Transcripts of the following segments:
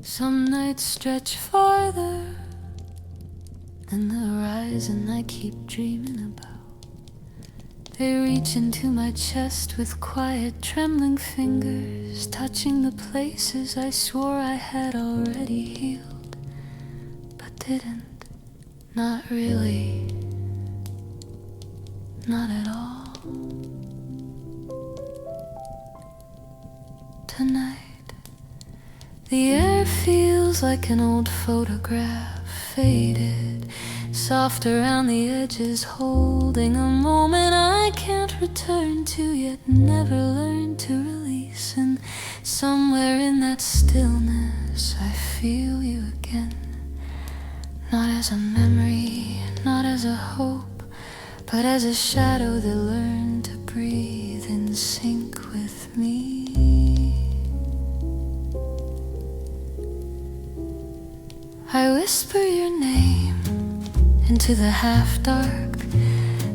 Some nights stretch farther than the horizon I keep dreaming about. They reach into my chest with quiet, trembling fingers, touching the places I swore I had already healed, but didn't. Not really. Not at all. Tonight the air feels like an old photograph, faded, soft around the edges, holding a moment I can't return to, yet never learn to release. And somewhere in that stillness I feel you again, not as a memory, not as a hope, but as a shadow that learned to breathe in sync with me. I whisper your name into the half-dark,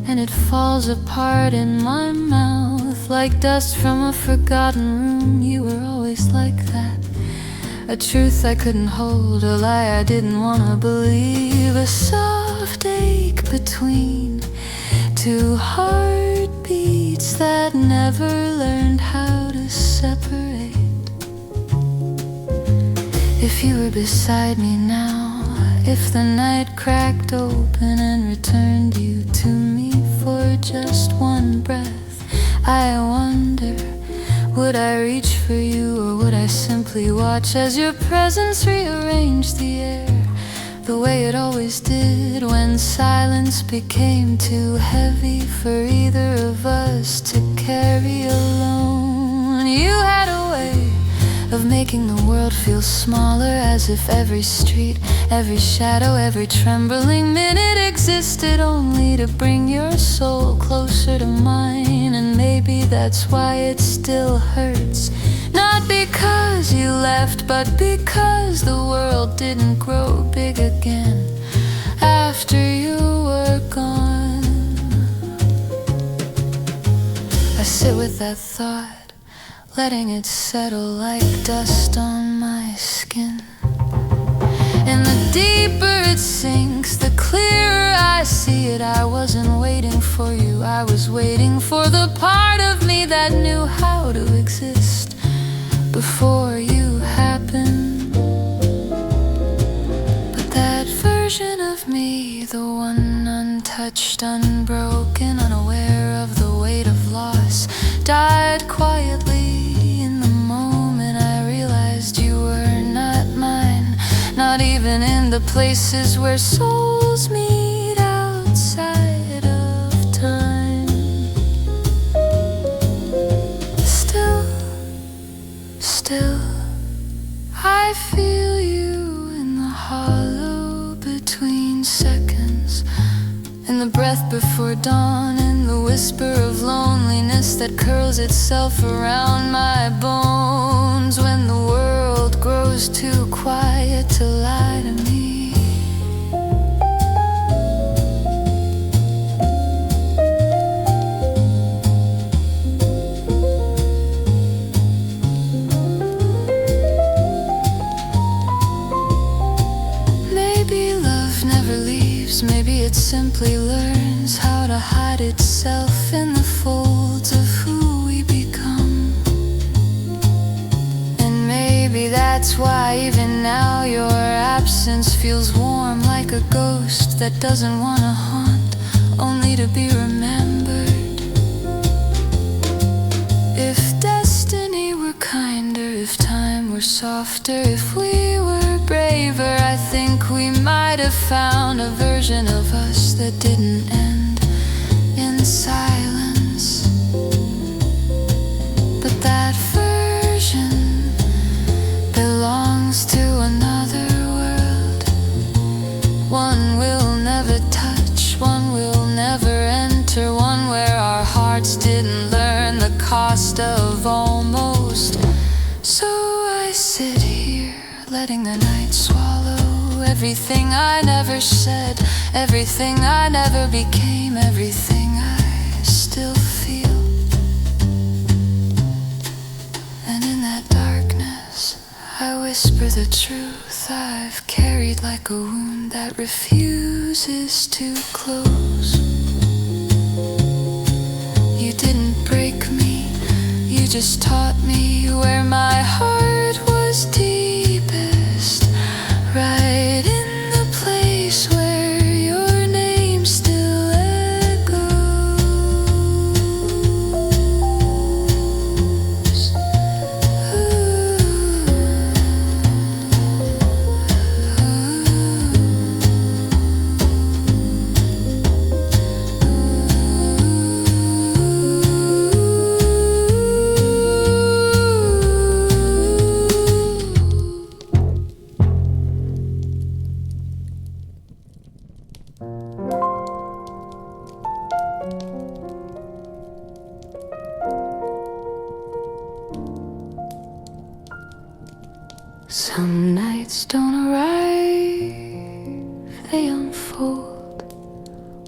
and it falls apart in my mouth like dust from a forgotten room. You were always like that, a truth I couldn't hold, a lie I didn't want to believe, a soft ache between two heartbeats that never learned how to separate. If you were beside me now, if the night cracked open and returned you to me for just one breath, I wonder, would I reach for you, or would I simply watch as your presence rearranged the air, the way it always did when silence became too heavy for either of us to carry alone? You had a way of making the world feel smaller, as if every street, every shadow, every trembling minute existed only to bring your soul closer to mine. And maybe that's why it still hurts, not because you left, but because the world didn't grow big again after you were gone. I sit with that thought, letting it settle like dust on my skin. And the deeper it sinks, the clearer I see it. I wasn't waiting for you, I was waiting for the part of me that knew how to exist before you happened. But that version of me, the one untouched, unbroken, unaware of the weight of loss, died quietly in the moment I realized you were not mine, not even in the places where souls meet outside of time. Still, I feel you in the hollow between seconds, in the breath before dawn, in the whisper of loneliness that curls itself around my bones, when the world grows too quiet to lie to me. Maybe love never leaves, maybe it simply learns how to hide itself in the folds of who we become. And maybe that's why even now your absence feels warm, like a ghost that doesn't want to haunt, only to be remembered. If destiny were kinder, if time were softer, if we were braver, I think we might have found a version of us that didn't end in silence. But that version belongs to another world, one we'll never touch, one we'll never enter, one where our hearts didn't learn the cost of almost. So I sit here, letting the night swallow everything I never said, everything I never became, everything I still feel. And in that darkness, I whisper the truth I've carried like a wound that refuses to close. You didn't break me, you just taught me where my heart was deepest, right in the place where your name still echoes. Some nights don't arrive, they unfold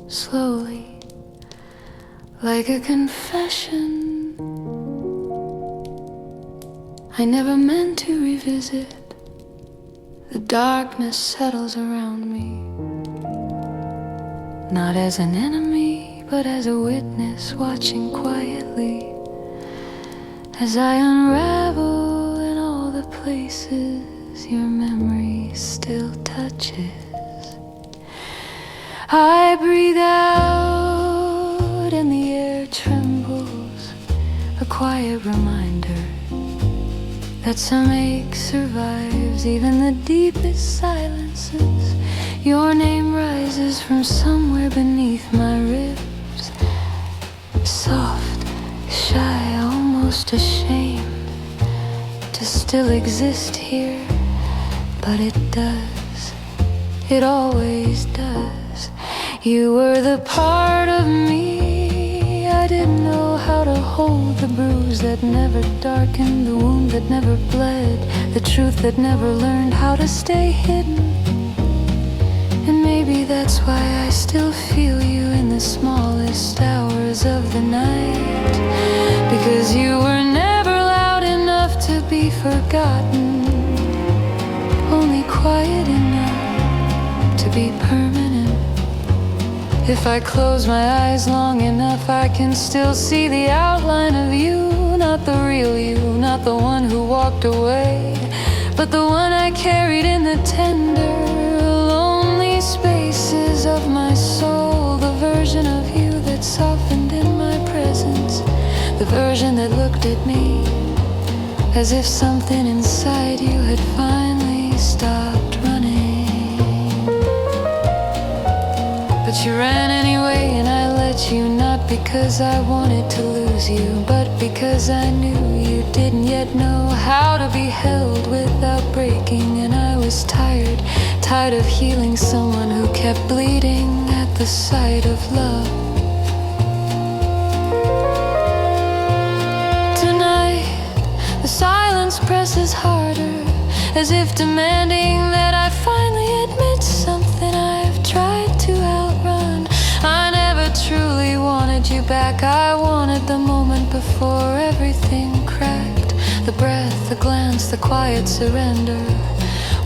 slowly, like a confession I never meant to revisit. The darkness settles around me, not as an enemy, but as a witness watching quietly as I unravel the places your memory still touches. I breathe out and the air trembles, a quiet reminder that some ache survives even the deepest silences. Your name rises from somewhere beneath my ribs, soft, shy, almost ashamed to still exist here, but it does, it always does. You were the part of me I didn't know how to hold, the bruise that never darkened, the wound that never bled, the truth that never learned how to stay hidden. And maybe that's why I still feel you in the smallest hours of the night, because you were never loud enough to be forgotten, only quiet enough to be permanent. If I close my eyes long enough, I can still see the outline of you, not the real you, not the one who walked away, but the one I carried in the tender, lonely spaces of my soul, the version of you that softened in my presence, the version that looked at me as if something inside you had finally stopped running. But you ran anyway and I let you, not because I wanted to lose you, but because I knew you didn't yet know how to be held without breaking. And I was tired of healing someone who kept bleeding at the sight of love. The silence presses harder, as if demanding that I finally admit something I've tried to outrun. I never truly wanted you back, I wanted the moment before everything cracked. The breath, the glance, the quiet surrender,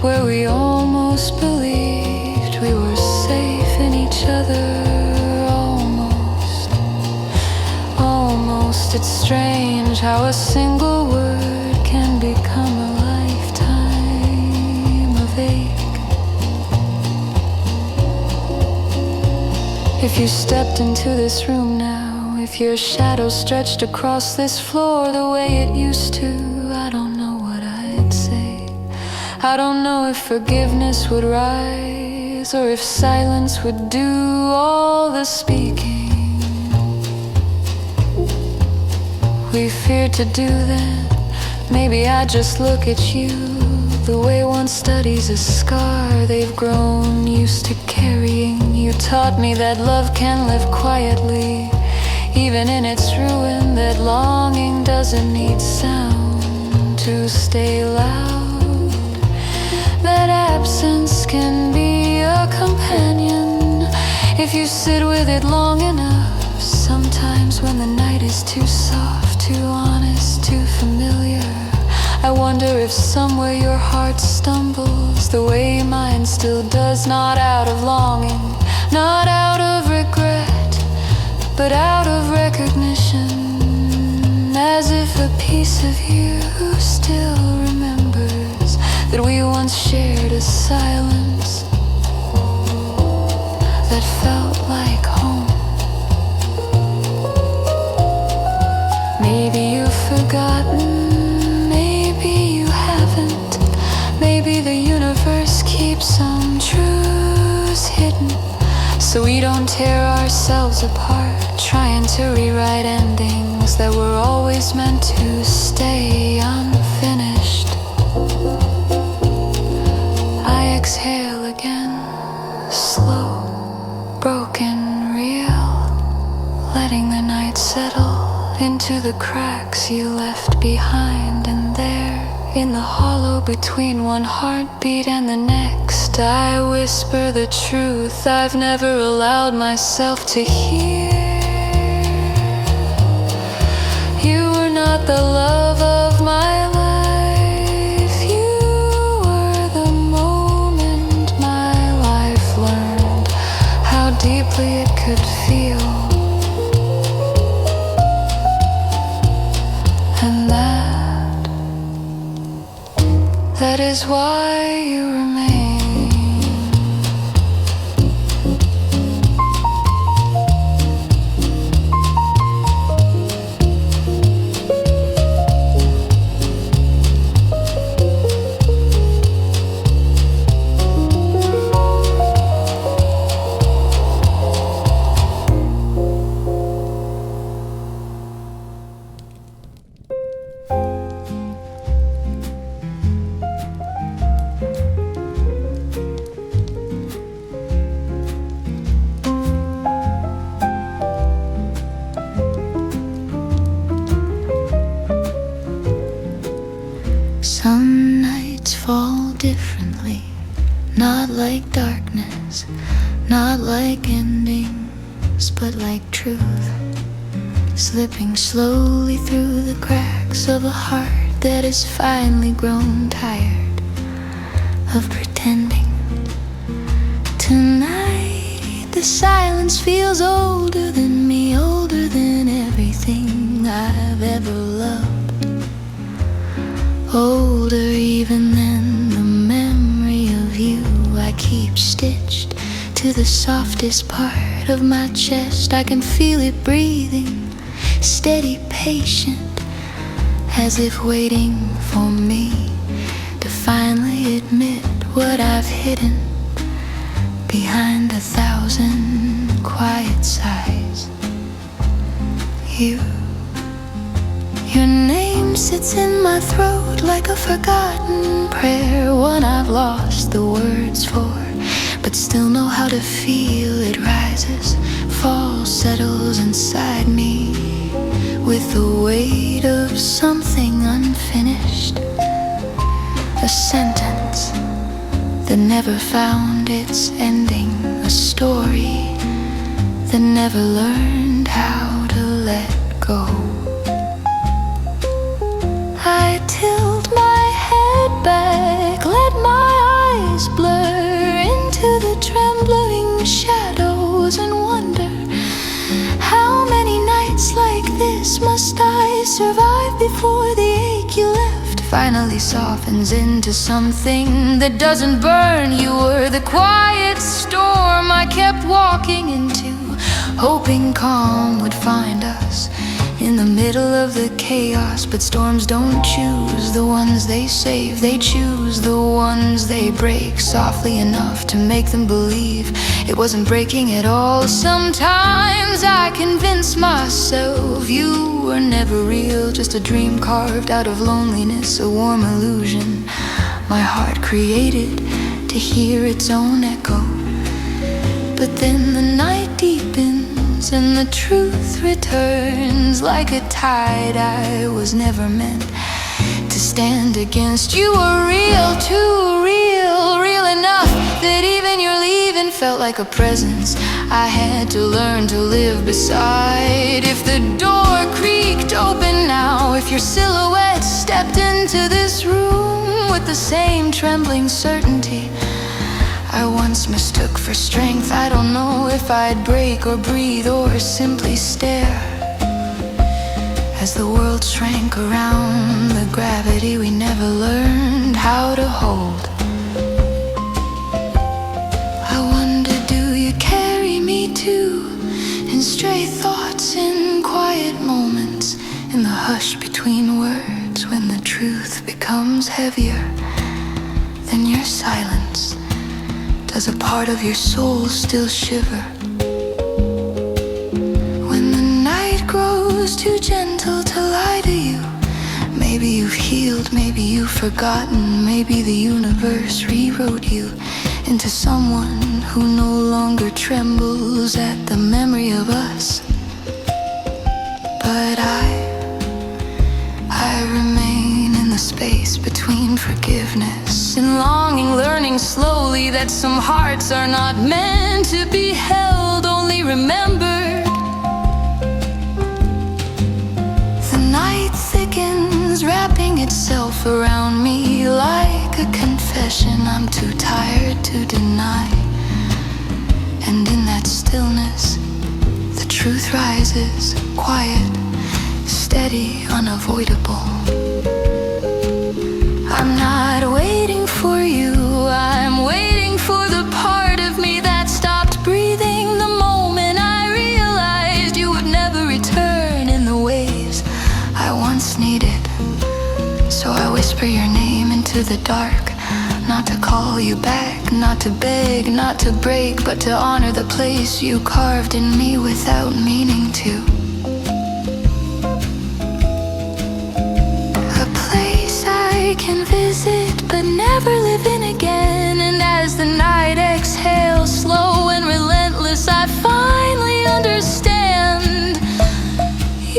where we almost believed we were safe in each other. Almost, it's strange how a single word can become a lifetime of ache. If you stepped into this room now, if your shadow stretched across this floor the way it used to, I don't know what I'd say. I don't know if forgiveness would rise, or if silence would do all the speaking. We feared to do that. Maybe I just look at you the way one studies a scar they've grown used to carrying. You taught me that love can live quietly, even in its ruin, that longing doesn't need sound to stay loud, that absence can be a companion if you sit with it long enough. Sometimes when the night is too soft, too honest, too familiar, I wonder if somewhere your heart stumbles the way mine still does, not out of longing, not out of regret, but out of recognition, as if a piece of you still remembers that we once shared a silence that felt like home. Maybe you've forgotten, maybe you haven't. Maybe the universe keeps some truths hidden, so we don't tear ourselves apart, trying to rewrite endings that were always meant to stay unfinished. I exhale again, slow, broken, real, letting the night settle into the cracks you left behind. And there, in the hollow between one heartbeat and the next, I whisper the truth I've never allowed myself to hear. You were not the love of my life. You were the moment my life learned how deeply it could feel. And that is why you remain. Some nights fall differently, not like darkness, not like endings, but like truth, slipping slowly through the cracks of a heart that has finally grown tired of pretending. Tonight the silence feels older than me, older than everything I've ever loved, older even than the memory of you I keep stitched to the softest part of my chest. I can feel it breathing, steady, patient, as if waiting for me to finally admit what I've hidden behind 1,000 quiet sighs. Your name sits in my throat like a forgotten prayer, one I've lost the words for, but still know how to feel. It rises, falls, settles inside me with the weight of something unfinished, a sentence that never found its ending, a story that never learned how to let go. I tilt my head back, let my eyes blur into the trembling shadows, and wonder how many nights like this must I survive before the ache you left finally softens into something that doesn't burn. You were the quiet storm I kept walking into, hoping calm would find us in the middle of the chaos. But storms don't choose the ones they save, they choose the ones they break softly enough to make them believe it wasn't breaking at all. Sometimes I convince myself you were never real, just a dream carved out of loneliness, a warm illusion my heart created to hear its own echo. But then the night deepens and the truth returns like a tide I was never meant to stand against. You were real, too real, real enough that felt like a presence I had to learn to live beside. If the door creaked open now, if your silhouette stepped into this room with the same trembling certainty I once mistook for strength, I don't know if I'd break or breathe or simply stare as the world shrank around the gravity we never learned how to hold. I wonder, do you carry me too, in stray thoughts, in quiet moments, in the hush between words, when the truth becomes heavier than your silence? Does a part of your soul still shiver when the night grows too gentle to lie to you? Maybe you've healed, maybe you've forgotten, maybe the universe rewrote you into someone who no longer trembles at the memory of us. But I remain in the space between forgiveness and longing, learning slowly that some hearts are not meant to be held, only remembered. The night thickens, wrapping itself around me like a confession I'm too tired to deny. And in that stillness, the truth rises, quiet, steady, unavoidable. I'm not waiting for you, I'm waiting for the part of me that stopped breathing the moment I realized you would never return in the ways I once needed. So I whisper your name into the dark, not to call you back, not to beg, not to break, but to honor the place you carved in me without meaning to. A place I can visit but never live in again. And as the night exhales, slow and relentless, I finally understand.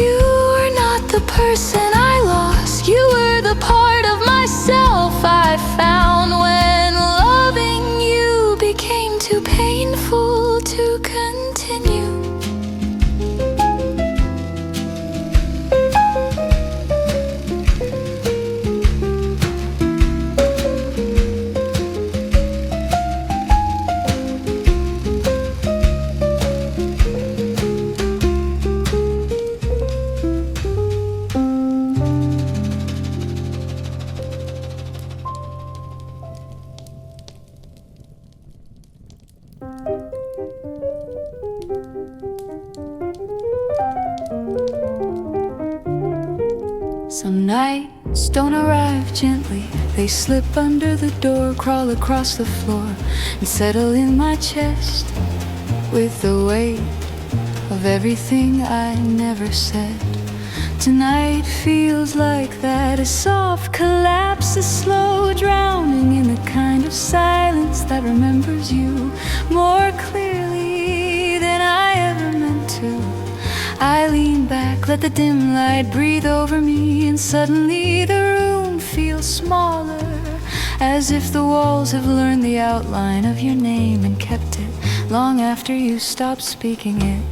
You were not the person I lost, you were the part of myself I found when loving you became too painful to continue. Some nights don't arrive gently, they slip under the door, crawl across the floor, and settle in my chest with the weight of everything I never said. Tonight feels like that, a soft collapse, a slow drowning in the kind of silence that remembers you more clearly than I ever meant to. I lean back, let the dim light breathe over me, and suddenly the room feels smaller, as if the walls have learned the outline of your name and kept it long after you stopped speaking it.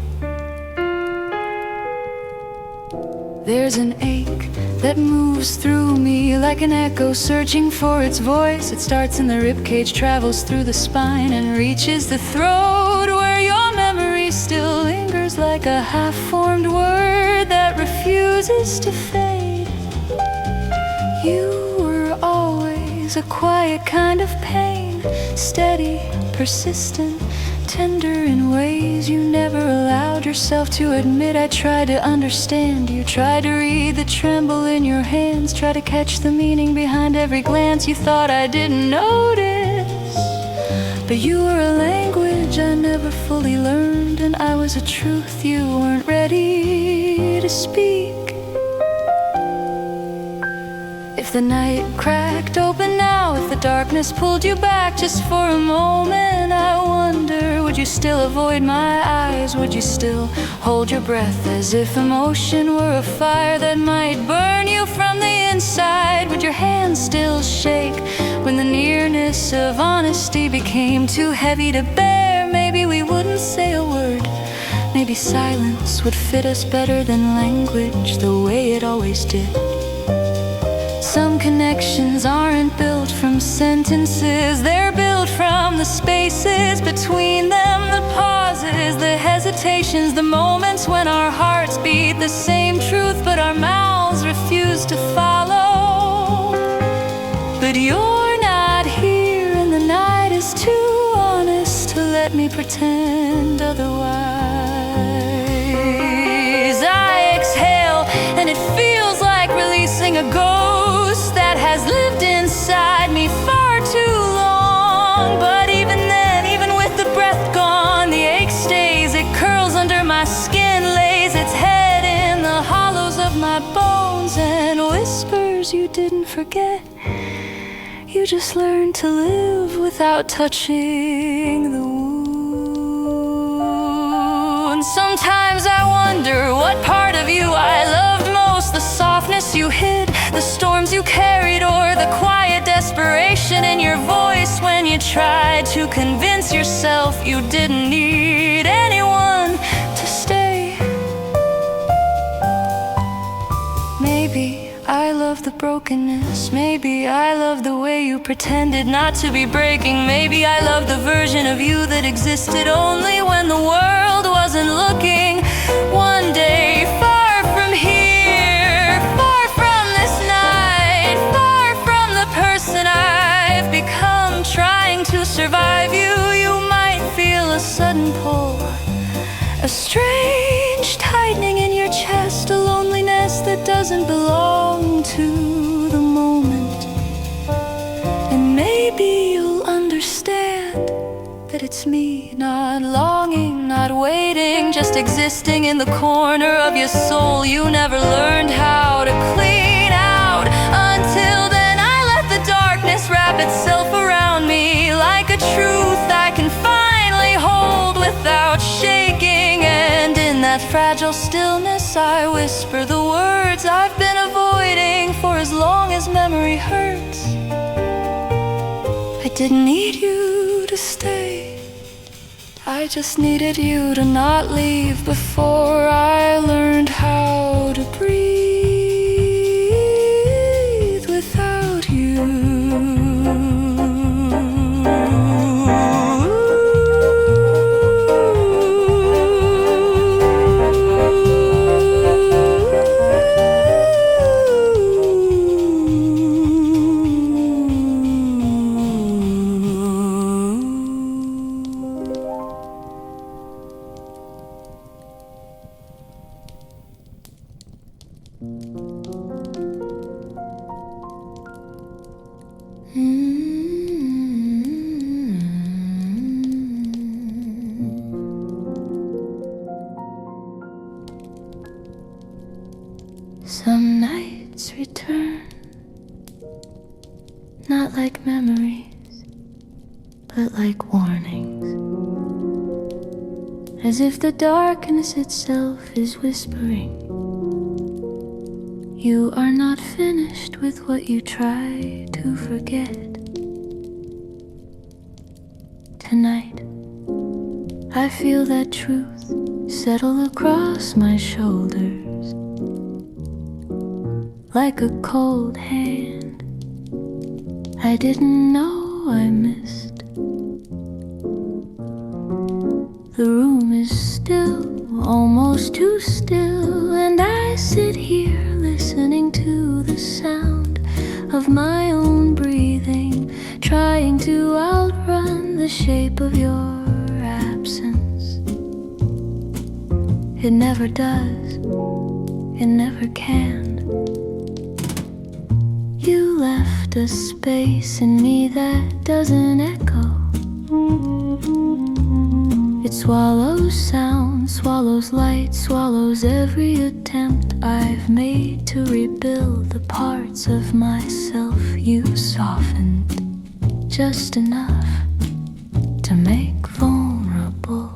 There's an ache that moves through me like an echo searching for its voice. It starts in the ribcage, travels through the spine, and reaches the throat where your memory still lingers like a half-formed word that refuses to fade. You were always a quiet kind of pain, steady, persistent, tender in ways you never allowed yourself to admit. I tried to understand you, tried to read the tremble in your hands, tried to catch the meaning behind every glance. You thought I didn't notice, but you were a language I never fully learned, and I was a truth you weren't ready to speak. If the night cracked open now, if the darkness pulled you back just for a moment, I wonder, would you still avoid my eyes? Would you still hold your breath as if emotion were a fire that might burn you from the inside? Would your hands still shake when the nearness of honesty became too heavy to bear? say a word. Maybe silence would fit us better than language, the way it always did. Some connections aren't built from sentences, they're built from the spaces between them, the pauses, the hesitations, the moments when our hearts beat the same truth but our mouths refuse to follow. But you're not here and the night is too honest to let me pretend otherwise. I exhale and it feels like releasing a ghost that has lived inside me far too long. But even then, even with the breath gone, the ache stays, it curls under my skin, lays its head in the hollows of my bones and whispers you didn't forget. You just learned to live without touching the wound. Sometimes I wonder what part of you I loved most, the softness you hid, the storms you carried, or the quiet desperation in your voice when you tried to convince yourself you didn't need anyone to stay. Maybe I love the brokenness, maybe I love the way you pretended not to be breaking. Maybe I love the version of you that existed only when the world wasn't looking. One day, far from here, far from this night, far from the person I've become, trying to survive you, you might feel a sudden pull, a strange tightening in your chest, a loneliness that doesn't belong to the moment. And maybe you'll understand that it's me, not longing, not waiting, just existing in the corner of your soul you never learned how to clean out. Until then, I let the darkness wrap itself around me like a truth I can finally hold without shaking. And in that fragile stillness, I whisper the words I've been avoiding for as long as memory hurts. I didn't need you to stay, I just needed you to not leave before I learned how to breathe without you. Some nights return, not like memories, but like warnings, as if the darkness itself is whispering, you are not finished with what you try to forget. Tonight, I feel that truth settle across my shoulders like a cold hand I didn't know I missed. The room is still, almost too still, and I sit here listening to the sound of my own breathing, trying to outrun the shape of your absence. It never does, it never can. You left a space in me that doesn't echo. It swallows sound, swallows light, swallows every attempt I've made to rebuild the parts of myself you softened just enough to make vulnerable.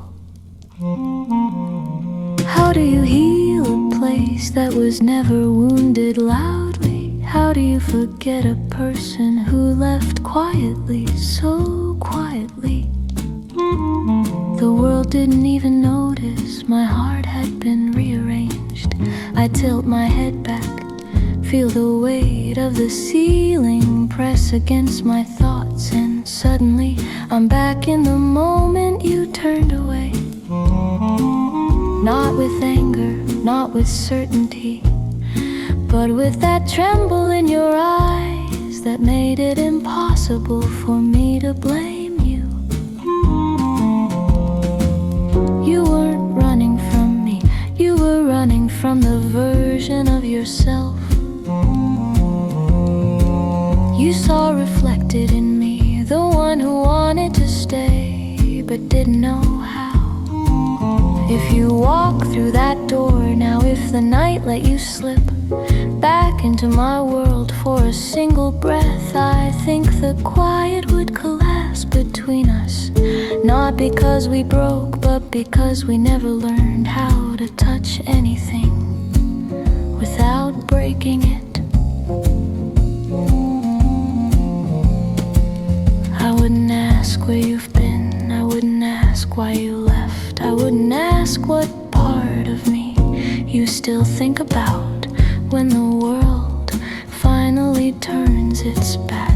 How do you heal a place that was never wounded loudly? How do you forget a person who left quietly, so quietly? The world world didn't even notice my heart had been rearranged. I tilt my head back, feel the weight of the ceiling press against my thoughts, and suddenly I'm back in the moment you turned away. Not with anger, not with certainty, but with that tremble in your eyes that made it impossible for me to blame you. You weren't running from me, you were running from the version of yourself you saw reflected in me, the one who wanted to stay but didn't know how. If you walk through that door now, if the night let you slip back into my world for a single breath, I think the quiet would collapse between us. Not because we broke, but because we never learned how to touch anything without breaking it. I wouldn't ask where you've been, I wouldn't ask why you left, I wouldn't ask what part of me you still think about when the world finally turns its back.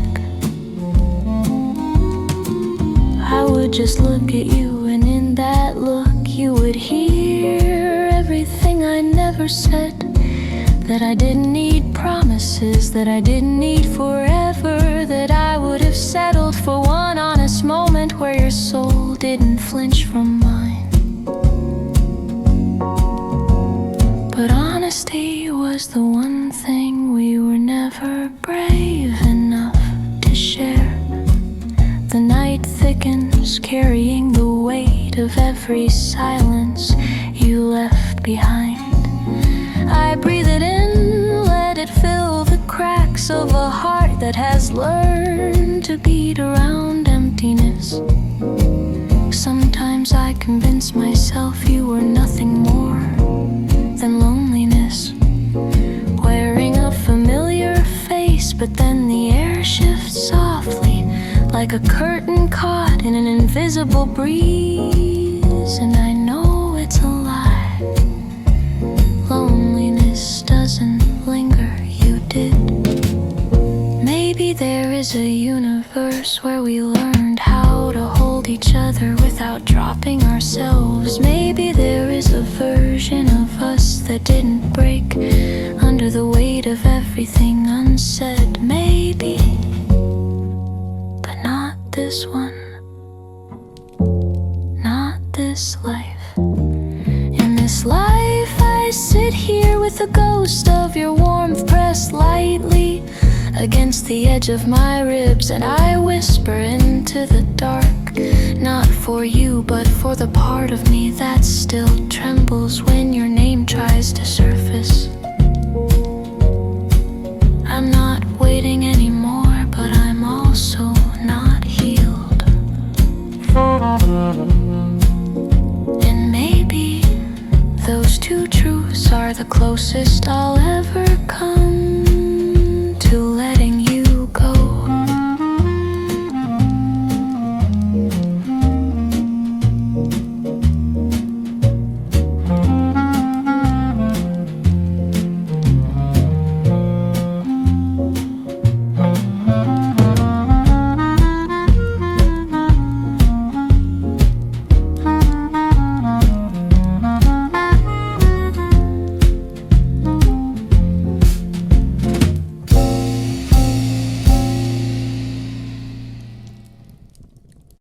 I would just look at you, and in that look you would hear everything I never said. That I didn't need promises, that I didn't need forever, that I would have settled for one honest moment where your soul didn't flinch from mine. But honesty was the one thing we were never brave enough to share. The night thickens, carrying the weight of every silence you left behind. I breathe it in, let it fill the cracks of a heart that has learned to beat around emptiness. Sometimes I convince myself you were nothing more than loneliness, wearing a familiar face, but then the air shifts softly like a curtain caught in an invisible breeze, and I know it's a lie. Loneliness doesn't linger, you did. Maybe there is a universe where we learned how to hold each other without dropping ourselves. Maybe there is a version of us that didn't break under the weight of everything unsaid. Maybe, but not this one, not this life. In this life I sit here with the ghost of your warmth pressed lightly against the edge of my ribs, and I whisper into the dark, not for you, but for the part of me that still trembles when your name tries to surface. I'm not waiting anymore, but I'm also not healed. And maybe those two truths are the closest I'll ever come